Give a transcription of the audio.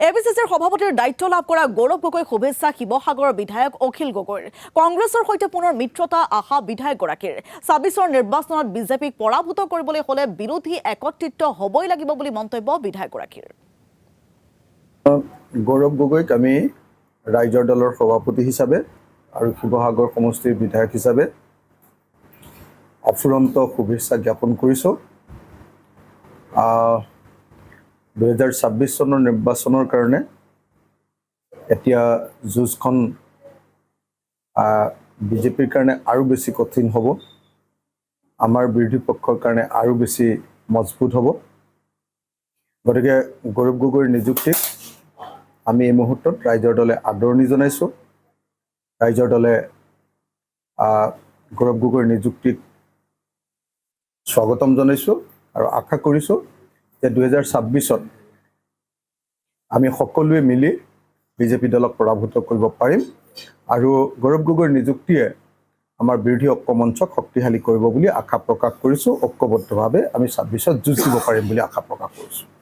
এবিচিচিৰ সভাপতিৰ দায়িত্ব লাভ কৰা গৌৰৱ গগৈ শুভেচ্ছা শিৱসাগৰৰ বিধায়ক অখিল গগৈৰ কংগ্ৰেছৰ সৈতে পুনৰ মিত্ৰতা আশা বিধায়কগৰাকীৰ ২৬ৰ নিৰ্বাচনত বিজেপিক পৰাভূত কৰিবলৈ হলে বিৰোধী একত্ৰিত হ'বই লাগিব বুলি মন্তব্য বিধায়কগৰাকীৰ। গৌৰৱ গগৈক আমি ৰাইজৰ দলৰ সভাপতি হিচাপে আৰু শিৱসাগৰ সমষ্টিৰ বিধায়ক হিচাপে অফুৰন্ত শুভেচ্ছা জ্ঞাপন কৰিছোঁ। ২০২৬ চনৰ নিৰ্বাচনৰ কাৰণে এতিয়া যুঁজখন বিজেপিৰ কাৰণে আৰু বেছি কঠিন হ'ব, আমাৰ বিৰোধী পক্ষৰ কাৰণে আৰু বেছি মজবুত হ'ব। গতিকে গৌৰৱ গগৈৰ নিযুক্তিক আমি এই মুহূৰ্তত ৰাইজৰ দলে আদৰণি জনাইছোঁ। ৰাইজৰ দলে গৌৰৱ গগৈৰ নিযুক্তিক স্বাগতম জনাইছোঁ আৰু আশা কৰিছোঁ যে ২০২৬ত আমি সকলোৱে মিলি বিজেপি দলক পৰাভূত কৰিব পাৰিম আৰু গৌৰৱ গগৈৰ নিযুক্তিয়ে আমাৰ বিৰোধী ঐক্যমঞ্চক শক্তিশালী কৰিব বুলি আশা প্ৰকাশ কৰিছোঁ। ঐক্যবদ্ধভাৱে আমি ২৬ত যুঁজ দিব পাৰিম বুলি আশা প্ৰকাশ কৰিছোঁ।